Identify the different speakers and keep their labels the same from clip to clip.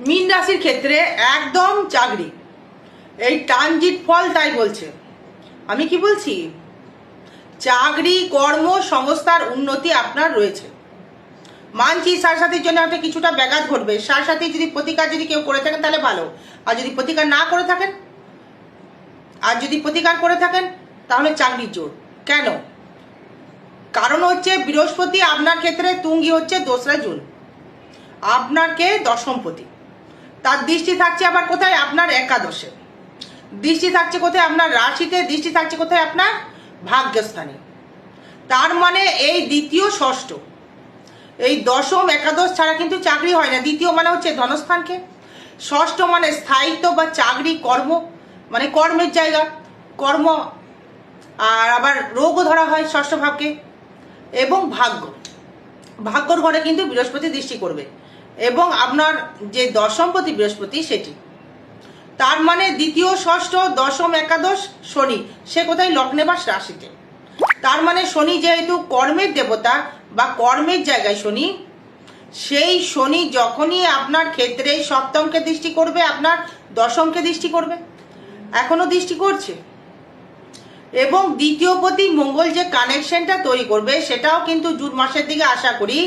Speaker 1: মীন রাশির ক্ষেত্রে একদম চাকরি, এই ট্রানজিট ফল তাই বলছে। আমি কি বলছি, চাকরি কর্ম সংস্থার উন্নতি আপনার রয়েছে। মানছি সারসাথীর জন্য একটা কিছুটা ব্যাঘাত ঘটবে। সারসাথী যদি প্রতিকার যদি কেউ করে থাকেন তাহলে ভালো, আর যদি প্রতিকার না করে থাকেন, তাহলে চাকরির জোর। কেন? কারণ হচ্ছে বৃহস্পতি আপনার ক্ষেত্রে তুঙ্গি হচ্ছে 2রা জুন, আপনাকে দশমপতি। তার দৃষ্টি থাকছে আবার কোথায়? আপনার একাদশে দৃষ্টি থাকছে, কোথায়? আপনার রাশিতে দৃষ্টি থাকছে, কোথায়? আপনার ভাগ্যস্থানে। তার মানে এই দ্বিতীয় ষষ্ঠ, এই দশম একাদশ ছাড়া কিন্তু চাকরি হয় না। দ্বিতীয় মানে হচ্ছে ধনস্থানকে, ষষ্ঠ মানে স্থায়িত্ব বা চাকরি, কর্ম মানে কর্মের জায়গা, কর্ম। আর আবার রোগও ধরা হয় ষষ্ঠ ভাবকে। এবং ভাগ্যর ঘরে কিন্তু বৃহস্পতি দৃষ্টি করবে, এবং আপনার যে দশমপতি বৃহস্পতি সেটি। তার মানে দ্বিতীয় ষষ্ঠ দশম একাদশ শনি, সে কোথায়? লগ্নে বা রাশিতে। তার মানে শনি যেহেতু কর্মের দেবতা বা কর্মের জায়গায় শনি, সেই শনি যখনই আপনার ক্ষেত্রে সপ্তমকে দৃষ্টি করবে, আপনার দশমকে দৃষ্টি করবে, এখনো দৃষ্টি করছে। এবং দ্বিতীয়পতি মঙ্গল যে কানেকশনটা তৈরি করবে সেটাও কিন্তু জুন মাসের দিকে আশা করি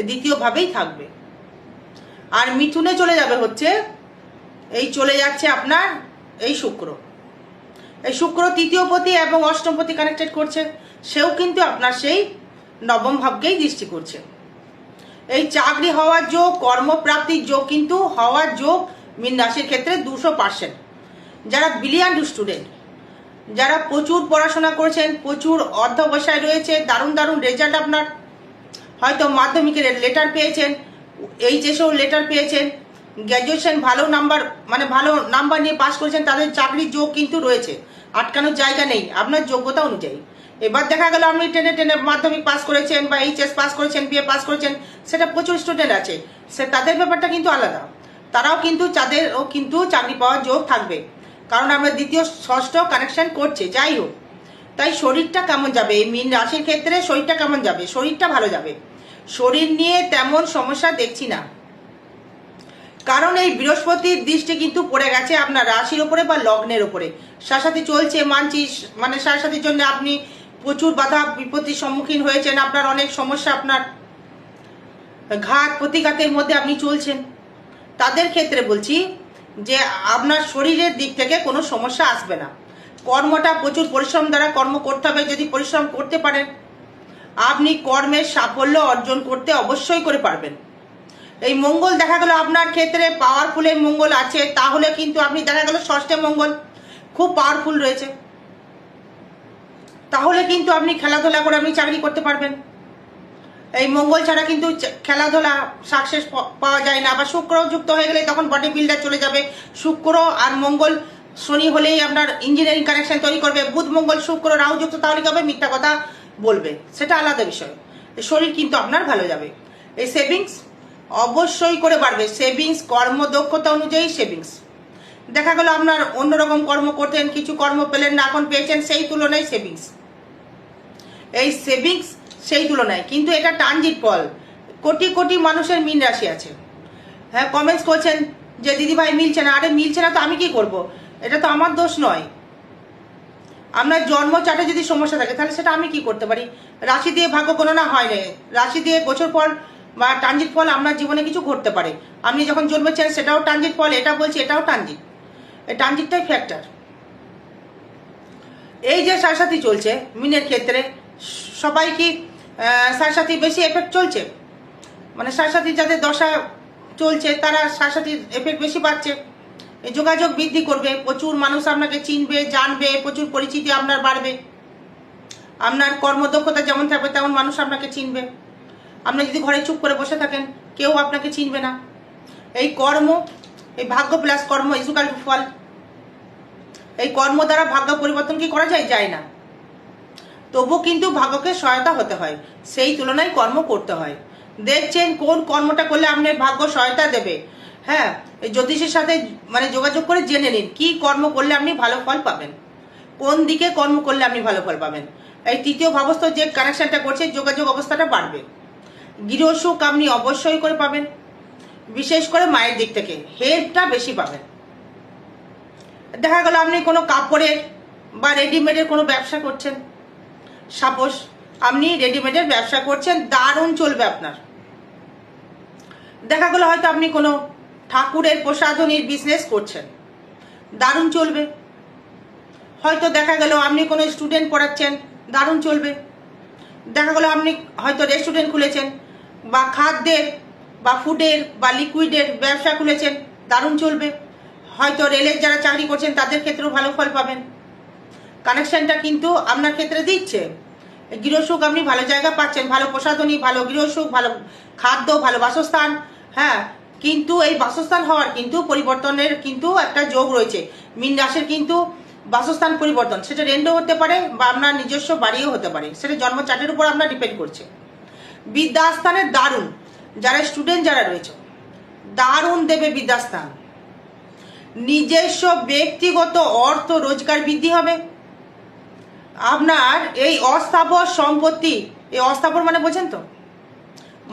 Speaker 1: দ্বিতীয় ভাবেই থাকবে। আর মিথুনে চলে যাবে হচ্ছে, এই চলে যাচ্ছে আপনার এই শুক্র। এই শুক্র তৃতীয়পতি এবং অষ্টমপতি কানেক্টেড করছে, সেও কিন্তু আপনার সেই নবম ভাবকেই দৃষ্টি করছে। এই চাকরি হওয়ার যোগ, কর্মপ্রাপ্তির যোগ কিন্তু হওয়ার যোগ মীন রাশির ক্ষেত্রে 200%। যারা ব্রিলিয়ান্ট স্টুডেন্ট, যারা প্রচুর পড়াশোনা করেছেন, প্রচুর অধ্যবসায় রয়েছে, দারুণ দারুণ রেজাল্ট, আপনার হয়তো মাধ্যমিকের লেটার পেয়েছেন, এইচএসও লেটার পেয়েছেন, গ্র্যাজুয়েশন ভালো নাম্বার নিয়ে পাস করেছেন, তাদের চাকরির যোগ কিন্তু রয়েছে, আটকানোর জায়গা নেই আপনার যোগ্যতা অনুযায়ী। এবার দেখা গেল আপনি টেনে মাধ্যমিক পাস করেছেন বা এইচএস পাস করেছেন, বিএ পাস করেছেন, সেটা প্রচুর স্টুডেন্ট আছে, তাদের ব্যাপারটা কিন্তু আলাদা। তারাও কিন্তু তাদেরও কিন্তু চাকরি পাওয়ার যোগ থাকবে, কারণ আমরা দ্বিতীয় ষষ্ঠ কানেকশন করছে। যাই হোক, তাই শরীরটা কেমন যাবে এই মীন রাশির ক্ষেত্রে? শরীরটা কেমন যাবে? শরীরটা ভালো যাবে, শরীর নিয়ে তেমন সমস্যা দেখছি না। কারণ এই বৃহস্পতির দৃষ্টি কিন্তু পড়ে গেছে আপনার রাশির ওপরে বা লগ্নের ওপরে। সাথে চলছে, মানছি, মানে সাথীর জন্য আপনি প্রচুর বাধা বিপত্তির সম্মুখীন হয়েছেন, আপনার অনেক সমস্যা, আপনার ঘাত প্রতিঘাতের মধ্যে আপনি চলছেন। তাদের ক্ষেত্রে বলছি যে আপনার শরীরের দিক থেকে কোনো সমস্যা আসবে না। কর্মটা প্রচুর পরিশ্রম দ্বারা কর্ম করতে হবে, যদি পরিশ্রম করতে পারেন আপনি কর্মের সাফল্য অর্জন করতে অবশ্যই করে পারবেন। এই মঙ্গল দেখা গেল আপনার ক্ষেত্রে পাওয়ারফুল এই মঙ্গল আছে, তাহলে কিন্তু আপনি দেখা গেল ষষ্ঠে মঙ্গল খুব পাওয়ারফুল রয়েছে, তাহলে কিন্তু আপনি খেলাধুলা করে আপনি চাকরি করতে পারবেন। এই মঙ্গল ছাড়া কিন্তু খেলাধুলা সাকসেস পাওয়া যায় না। আবার শুক্র যুক্ত হয়ে গেলে তখন বডি বিল্ডার চলে যাবে। শুক্র আর মঙ্গল শনি হলেই আপনার ইঞ্জিনিয়ারিং কানেকশন তৈরি করবে। বুধ মঙ্গল শুক্র রাহু যুক্ত, তাহলে কি হবে? মিথ্যা কথা বলবে, সেটা আলাদা বিষয়। শরীর কিন্তু আপনার ভালো যাবে। এই সেভিংস অবশ্যই করে বাড়বে, সেভিংস কর্মদক্ষতা অনুযায়ী সেভিংস। দেখা গেল আপনার অন্যরকম কর্ম করতেন, কিছু কর্ম পেলেন না, এখন পেয়েছেন, সেই তুলনায় সেভিংস, এই সেভিংস সেই তুলনায়। কিন্তু এটা ট্রানজিট ফল। কোটি কোটি মানুষের মীন রাশি আছে। হ্যাঁ, কমেন্টস করছেন যে দিদি ভাই মিলছে না। আরে মিলছে না তো আমি কি করব? এটা তো আমার দোষ নয়। আপনার জন্ম চার্টে যদি সমস্যা থাকে তাহলে সেটা আমি কি করতে পারি? রাশি দিয়ে ভাগ্য গণনা হয় না, রাশি দিয়ে গোচর ফল বা ট্রানজিট ফল আপনার জীবনে কিছু ঘটতে পারে। আপনি যখন জন্মেছেন সেটাও ট্রানজিট ফল, এটা বলছি এটাও ট্রানজিট, এই ট্রানজিটটাই ফ্যাক্টর। এই যে সারসাথী চলছে মিনের ক্ষেত্রে, সবাই কি সারসাথী বেশি এফেক্ট চলছে? মানে সারসাথী যাদের দশা চলছে তারা সারসাথীর এফেক্ট বেশি পাচ্ছে। এই যোগাযোগ বৃদ্ধি করবে, প্রচুর মানুষ আপনাকে চিনবে, জানবে, প্রচুর পরিচিতি আপনার বাড়বে। আপনার কর্মদক্ষতা যেমন থাকবে তেমন মানুষ আপনাকে চিনবে। আপনি যদি ঘরে চুপ করে বসে থাকেন কেউ আপনাকে চিনবে না। এই কর্ম, এই ভাগ্য প্লাস কর্ম ইজুকাল টু ফল। এই কর্ম দ্বারা ভাগ্য পরিবর্তন কি করা যায়? যায় না। তবু কিন্তু ভাগ্যকে সহায়তা হতে হয়, সেই তুলনায় কর্ম করতে হয়। দেখছেন কোন কর্মটা করলে আপনার ভাগ্য সহায়তা দেবে। হ্যাঁ, এই জ্যোতিষের সাথে যোগাযোগ করে জেনে নিন কি কর্ম করলে আপনি ভালো ফল পাবেন, কোন দিকে কর্ম করলে আপনি ভালো ফল পাবেন। এই তৃতীয় ভাবস্থ যে কানেকশনটা করছে যোগাযোগ অবস্থাটা বাড়বে, গৃহসুখ আপনি অবশ্যই করে পাবেন। বিশেষ করে মায়ের দিক থেকে হেল্পটা বেশি পাবেন। দেখা গেল আপনি কোনো কাপড়ের বা রেডিমেডের কোনো ব্যবসা করছেন, সাপোজ আপনি রেডিমেডের ব্যবসা করছেন, দারুণ চলবে আপনার। দেখা গেল হয়তো আপনি কোনো ঠাকুরের প্রসাধনীর বিজনেস করছেন, দারুণ চলবে। হয়তো দেখা গেল আপনি কোনো স্টুডেন্ট পড়াচ্ছেন, দারুণ চলবে। দেখা গেল আপনি হয়তো রেস্টুরেন্ট খুলেছেন বা খাদ্যের বা ফুডের বা লিকুইডের ব্যবসা খুলেছেন, দারুণ চলবে। হয়তো রেলের যারা চাকরি করছেন তাদের ক্ষেত্রেও ভালো ফল পাবেন। কানেকশনটা কিন্তু আপনার ক্ষেত্রে দিচ্ছে। গৃহসুখ আপনি ভালো জায়গা পাচ্ছেন, ভালো প্রসাধনী, ভালো গৃহসুখ, ভালো খাদ্য, ভালো বাসস্থান। হ্যাঁ, কিন্তু এই বাসস্থান হওয়ার কিন্তু পরিবর্তনের কিন্তু একটা যোগ রয়েছে। মীন রাশির কিন্তু বাসস্থান পরিবর্তন, সেটা রেন্টও হতে পারে বা আপনার নিজস্ব বাড়িও হতে পারে, সেটা জন্ম চার্টের উপর আপনার ডিপেন্ড করছে। বিদ্যাস্থানের দারুণ, যারা স্টুডেন্ট যারা রয়েছে দারুণ দেবে বিদ্যাস্থান। নিজস্ব ব্যক্তিগত অর্থ রোজগার বৃদ্ধি হবে। আপনার এই অস্থাবর সম্পত্তি, এই অস্থাবর মানে বোঝেন তো,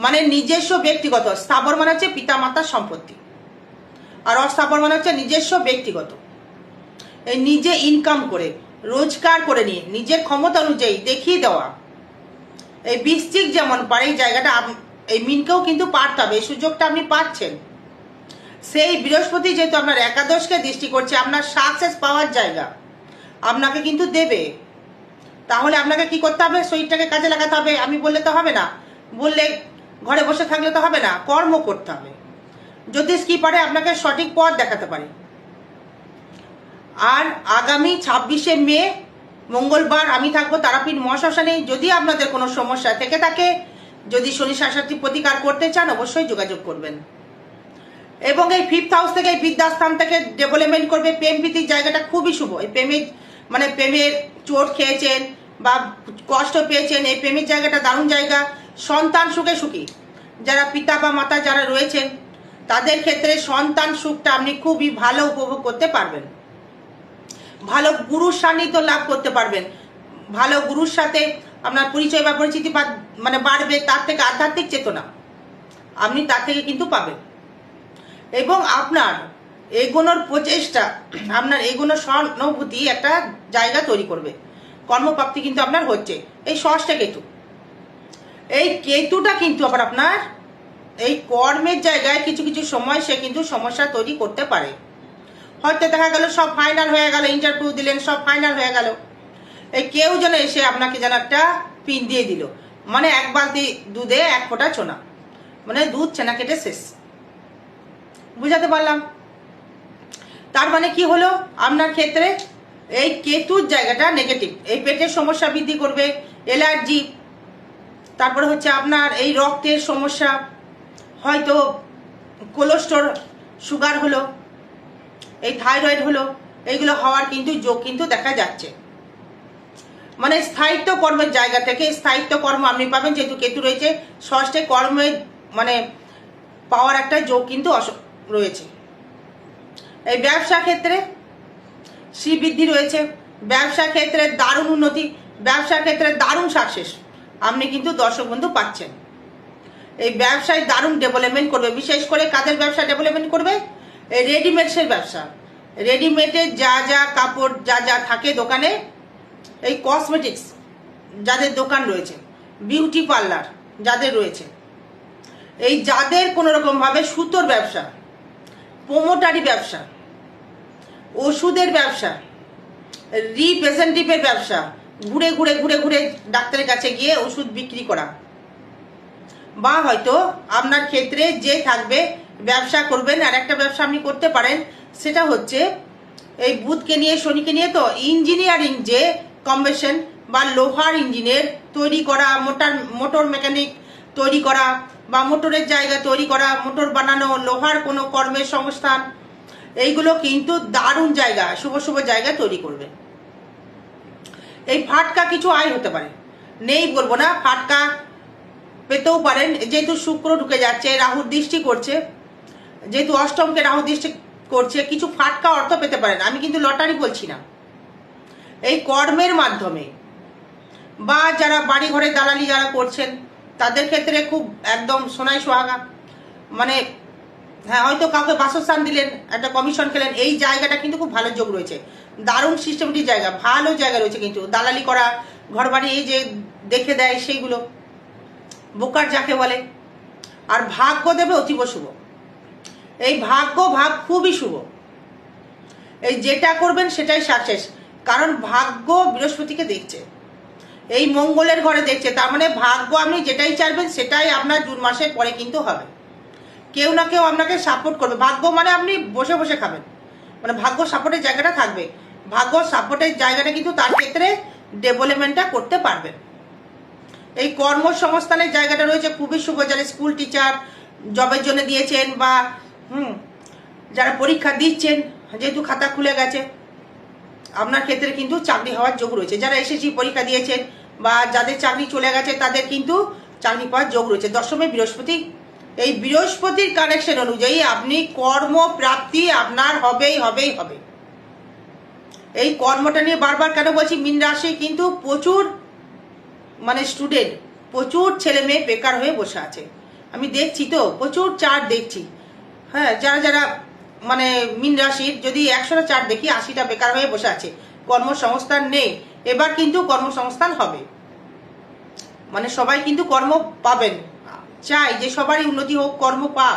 Speaker 1: মানে নিজস্ব ব্যক্তিগত, স্থাবর মানে হচ্ছে পিতামাতার সম্পত্তি, আর অস্থাবর মানে হচ্ছে নিজস্ব ব্যক্তিগত। এই নিজে ইনকাম করে রোজগার করে নিয়ে নিজের ক্ষমতা অনুযায়ী দেখিয়ে দেওয়া, এই বৃশ্চিক যেমন পারে এই জায়গাটা এই মিনকেও কিন্তু পারতে হবে, এই সুযোগটা আপনি পাচ্ছেন। সেই বৃহস্পতি যেহেতু আপনার একাদশকে দৃষ্টি করছে, আপনার সাকসেস পাওয়ার জায়গা আপনাকে কিন্তু দেবে। তাহলে আপনাকে কি করতে হবে? শরীরটাকে কাজে লাগাতে হবে। আমি বললে তো হবে না, বললে ঘরে বসে থাকলে তো হবে না, কর্ম করতে হবে। জ্যোতিষ কি পারে? আপনাকে সঠিক পথ দেখাতে পারে। আর আগামী 26শে মে মঙ্গলবার আমি থাকবো তারাপীঠ মহাশ্মশানে। যদি আপনাদের কোনো সমস্যা থেকে থাকে, যদি শনি শাসাটি প্রতিকার করতে চান, অবশ্যই যোগাযোগ করবেন। এবং এই 5th হাউস থেকে, এই বিদ্যাস্থান থেকে ডেভেলপমেন্ট করবে। প্রেম প্রীতির জায়গাটা খুবই শুভ। এই প্রেমের মানে প্রেমের চোট খেয়েছেন বা কষ্ট পেয়েছেন, এই প্রেমের জায়গাটা দারুণ জায়গা। সন্তান সুখে সুখী, যারা পিতা বা মাতা যারা রয়েছেন তাদের ক্ষেত্রে সন্তান সুখটা আপনি খুবই ভালো উপভোগ করতে পারবেন। ভালো গুরুর সান্নিধ্য লাভ করতে পারবেন। ভালো গুরুর সাথে আপনার পরিচয় বা পরিচিতি মানে বাড়বে। তার থেকে আধ্যাত্মিক চেতনা আপনি তার থেকে কিন্তু পাবেন। এবং আপনার এগোনোর প্রচেষ্টা, আপনার এগোনোর সহানুভূতি একটা জায়গা তৈরি করবে। কর্মপ্রাপ্তি কিন্তু আপনার হচ্ছে। এই ষষ্ঠে কেতু, এই কেতুটা কিন্তু আবার আপনার এই কর্মের জায়গায় কিছু কিছু সময় সে কিন্তু সমস্যা তৈরি করতে পারে। হয়তো দেখা গেল সব ফাইনাল হয়ে গেল, ইন্টারভিউ দিলেন, সব ফাইনাল হয়ে গেল, এই কেউ যেন এসে আপনাকে যেন একটা পিন দিয়ে দিল, মানে এক বালতি দুধে এক ফোঁটা চোনা, মানে দুধ চেনা কেটে শেষ। বুঝাতে পারলাম? তার মানে কি হলো, আপনার ক্ষেত্রে এই কেতুর জায়গাটা নেগেটিভ। এই পেটের সমস্যা বৃদ্ধি করবে, অ্যালার্জি, তারপরে হচ্ছে আপনার এই রক্তের সমস্যা, হয়তো কোলেস্টেরল, সুগার হলো, এই থাইরয়েড হলো, এইগুলো হওয়ার কিন্তু যোগ কিন্তু দেখা যাচ্ছে। মানে স্থায়িত্ব কর্মের জায়গা থেকে স্থায়িত্ব কর্ম আপনি পাবেন, যেহেতু কেতু রয়েছে ষষ্ঠে, কর্মের মানে পাওয়ার একটা যোগ কিন্তু রয়েছে। এই ব্যবসা ক্ষেত্রে শ্রীবৃদ্ধি রয়েছে, ব্যবসা ক্ষেত্রে দারুণ উন্নতি, ব্যবসা ক্ষেত্রে দারুণ সাকসেস আপনি কিন্তু দর্শক বন্ধু পাচ্ছেন। এই ব্যবসায় দারুণ ডেভেলপমেন্ট করবে। বিশেষ করে কাদের ব্যবসা ডেভেলপমেন্ট করবে? এই রেডিমেডসের ব্যবসা। রেডিমেডের যা যা কাপড় যা যা থাকে দোকানে, এই কসমেটিক্স যাদের দোকান রয়েছে, বিউটি পার্লার যাদের রয়েছে, এই যাদের কোনো রকমভাবে সুতোর ব্যবসা, প্রোমোটারি ব্যবসা, ওষুধের ব্যবসা, রিপ্রেজেন্টেটিভের ব্যবসা, ঘুরে ঘুরে ঘুরে ঘুরে ডাক্তারের কাছে গিয়ে ওষুধ বিক্রি করা, বা হয়তো আপনার ক্ষেত্রে যে থাকবে ব্যবসা করবেন। আর একটা ব্যবসা আপনি করতে পারেন, সেটা হচ্ছে এই বুধকে নিয়ে শনিকে নিয়ে তো ইঞ্জিনিয়ারিং যে কম্বিনেশন বা লোহার ইঞ্জিনের তৈরি করা, মোটর মেকানিক তৈরি করা বা মোটরের জায়গা তৈরি করা, মোটর বানানো, লোহার কোনো কর্মের সংস্থান, এইগুলো কিন্তু দারুণ জায়গা, শুভ শুভ জায়গা তৈরি করবে। এই ফাটকা কিছু আয় হতে পারে, নেই বলবো না, ফাটকা পেতেও পারেন। যেহেতু শুক্র ঢুকে যাচ্ছে, রাহুর দৃষ্টি করছে, যেহেতু অষ্টমকে রাহু দৃষ্টি করছে, কিছু ফাটকা অর্থ পেতে পারেন। আমি কিন্তু লটারি বলছি না। এই কর্মের মাধ্যমে বা যারা বাড়ি ঘরে দালালি যারা করছেন তাদের ক্ষেত্রে খুব একদম সোনাই সোহাগা, মানে হ্যাঁ, হয়তো কাউকে বাসস্থান দিলেন, একটা কমিশন খেলেন, এই জায়গাটা কিন্তু খুব ভালো যোগ রয়েছে, দারুণ সিস্টেমেটিক জায়গা, ভালো জায়গা রয়েছে। কিন্তু দালালি করা, ঘর বাড়ি এই যে দেখে দেয় সেইগুলো বোকার যাকে বলে। আর ভাগ্য দেবে অতীব শুভ, এই ভাগ্য ভাগ খুবই শুভ, এই যেটা করবেন সেটাই সাকসেস। কারণ ভাগ্য বৃহস্পতিকে দেখছে, এই মঙ্গলের ঘরে দেখছে, তার মানে ভাগ্য আপনি যেটাই চাইবেন সেটাই আপনার জুন মাসের পরে কিন্তু হবে। কেউ না কেউ আপনাকে সাপোর্ট করবে। ভাগ্য মানে আপনি বসে বসে খাবেন, মানে ভাগ্য সাপোর্টের জায়গাটা থাকবে, ভাগ্য সাপোর্টের জায়গাটা কিন্তু তার ক্ষেত্রে ডেভেলপমেন্টটা করতে পারবেন। এই কর্মসংস্থানের জায়গাটা রয়েছে খুবই শুভ। যারা স্কুল টিচার জবের জন্য দিয়েছেন, বা যারা পরীক্ষা দিচ্ছেন, যেহেতু খাতা খুলে গেছে, আপনার ক্ষেত্রে কিন্তু চাকরি হওয়ার যোগ রয়েছে। যারা এসএসসি পরীক্ষা দিয়েছেন বা যাদের চাকরি চলে গেছে তাদের কিন্তু চাকরি পাওয়ার যোগ রয়েছে। দশমে বৃহস্পতি, এই বৃহস্পতির কানেকশন অনুযায়ী আপনি কর্মপ্রাপ্তি আপনার হবেই হবেই হবে। এই কর্মটা নিয়ে বারবার কেন বলছি, মীন রাশি কিন্তু প্রচুর মানে স্টুডেন্ট, প্রচুর ছেলে মেয়ে বেকার হয়ে বসে আছে। আমি দেখছি তো, প্রচুর চার্ট দেখছি। হ্যাঁ, যারা যারা মানে মীন রাশির যদি 100টা চার্ট দেখি, 80টা বেকার হয়ে বসে আছে, কর্মসংস্থান নেই। এবার কিন্তু কর্মসংস্থান হবে, মানে সবাই কিন্তু কর্ম পাবেন। চাই যে সবারই উন্নতি হোক, কর্ম পা।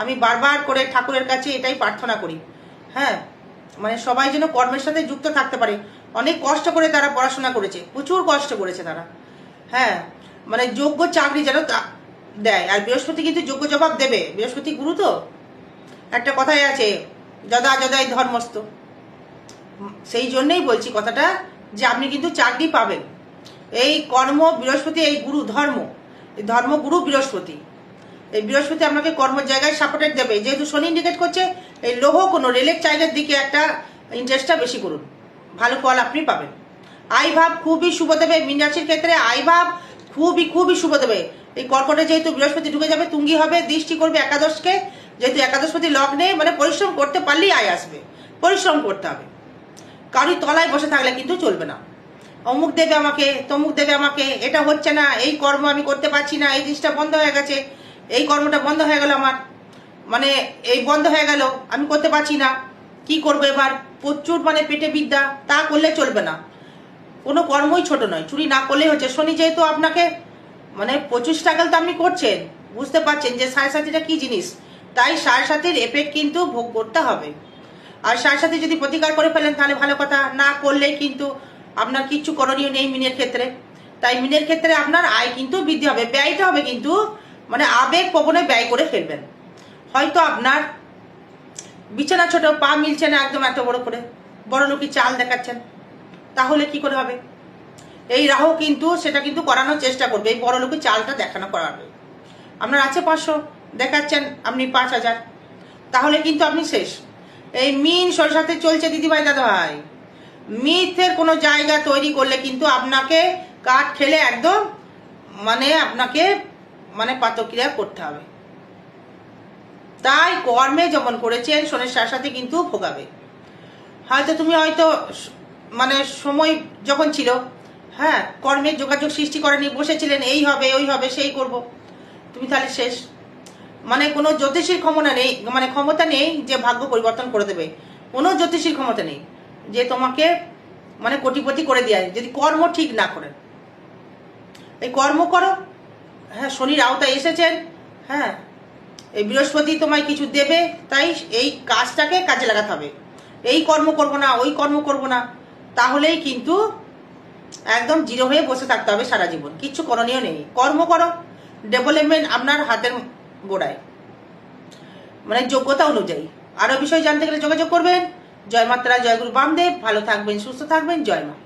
Speaker 1: আমি বারবার করে ঠাকুরের কাছে এটাই প্রার্থনা করি। হ্যাঁ, মানে সবাই যেন কর্মের সাথে যুক্ত থাকতে পারে। অনেক কষ্ট করে তারা পড়াশোনা করেছে, প্রচুর কষ্ট করেছে তারা। হ্যাঁ, মানে যোগ্য চাকরি যেন দেয়। আর বৃহস্পতি কিন্তু যোগ্য জবাব দেবে, বৃহস্পতি গুরু তো। একটা কথাই আছে, যদা যদাই ধর্মস্থ। সেই জন্যই বলছি কথাটা, যে আপনি কিন্তু চাকরি পাবেন। এই কর্ম বৃহস্পতি, এই গুরু ধর্ম, এই ধর্মগুরু বৃহস্পতি, এই বৃহস্পতি আপনাকে কর্ম জায়গায় সাপোর্টেড দেবে। যেহেতু শনি ইন্ডিকেট করছে, এই লৌহ কোনো রেলের চাইলের দিকে একটা ইন্টারেস্টটা বেশি করুন, ভালো ফল আপনি পাবেন। আই ভাব খুবই শুভ দেবে মীন রাশির ক্ষেত্রে, আই ভাব খুবই খুবই শুভ দেবে। এই কর্কটে যেহেতু বৃহস্পতি ঢুকে যাবে, তুঙ্গি হবে, দৃষ্টি করবে একাদশকে, যেহেতু একাদশপতি লগ্নে, মানে পরিশ্রম করতে পারলেই আয় আসবে, পরিশ্রম করতে হবে। কারোর তলায় বসে থাকলে কিন্তু চলবে না। অমুক দেবে আমাকে, তমুক দেবে আমাকে, এটা হচ্ছে না, এই কর্ম আমি করতে পারছি না, এই জিনিসটা বন্ধ হয়ে গেছে, এই কর্মটা বন্ধ হয়ে গেল আমার, মানে এই বন্ধ হয়ে গেল, আমি করতে পারছি না, কি করবো এবার? প্রচুর মানে পেটে বিদ্যা, তা করলে চলবে না। কোনো কর্মই ছোট নয়, চুরি না করলেই হচ্ছে। শনি যেহেতু আপনাকে মানে 25 টাকা তো আপনি করছেন, বুঝতে পারছেন যে 7.5টা কি জিনিস, তাই 7.5 এফেক্ট কিন্তু ভোগ করতে হবে। আর 7.5 যদি প্রতিকার করে ফেলেন তাহলে ভালো কথা, না করলেই কিন্তু আপনার কিচ্ছু করণীয় নেই মিনের ক্ষেত্রে। তাই মিনের ক্ষেত্রে আপনার আয় কিন্তু বৃদ্ধি হবে, ব্যয়টা হবে কিন্তু মানে আবেগ প্রবণে ব্যয় করে ফেলবেন। হয়তো আপনার বিছানা ছোট, পা মিলছে না একদম এত বড় করে, বড় লোকই চাল দেখাচ্ছেন, তাহলে কি করে হবে? এই রাহু কিন্তু সেটা কিন্তু করানোর চেষ্টা করবে, এই বড় লোকের চালটা দেখানো করাবে। আপনার আছে 500, দেখাচ্ছেন আপনি 5000, তাহলে কিন্তু আপনি শেষ। এই মিন সরসাতে চলছে দিদিভাই দাদাভাই, মিথের কোনো জায়গা তৈরি করলে কিন্তু আপনাকে কাঠ খেলে একদম মানে আপনাকে মানে পাতক্রিয়া করতে হবে। তাই কর্মে যেমন করেছেন শনির সাথে কিন্তু ভোগাবে। হয়তো তুমি হয়তো মানে সময় যখন ছিল, হ্যাঁ, কর্মের যোগাযোগ সৃষ্টি করেনি, বসেছিলেন এই হবে ওই হবে সেই করব, তুমি তাহলে শেষ। মানে কোনো জ্যোতিষীর ক্ষমতা নেই, মানে ক্ষমতা নেই যে ভাগ্য পরিবর্তন করে দেবে, কোনো জ্যোতিষীর ক্ষমতা নেই যে তোমাকে মানে কোটিপতি করে দেয় যদি কর্ম ঠিক না করেন। এই কর্ম করো। হ্যাঁ, শনির আওতায় এসেছেন, হ্যাঁ, এই বৃহস্পতি তোমায় কিছু দেবে, তাই এই কাজটাকে কাজে লাগাতে হবে। এই কর্ম করব না, ওই কর্ম করব না, তাহলেই কিন্তু একদম জিরো হয়ে বসে থাকতে হবে সারা জীবন, কিচ্ছু করণীয় নেই। কর্ম করো, ডেভেলপমেন্ট আপনার হাতের গোড়ায়, মানে যোগ্যতা অনুযায়ী। আরো বিষয় জানতে গেলে যোগাযোগ করবেন। জয় মাতারা, জয় গুরু বামদেব। ভালো থাকবেন, সুস্থ থাকবেন, জয় মা।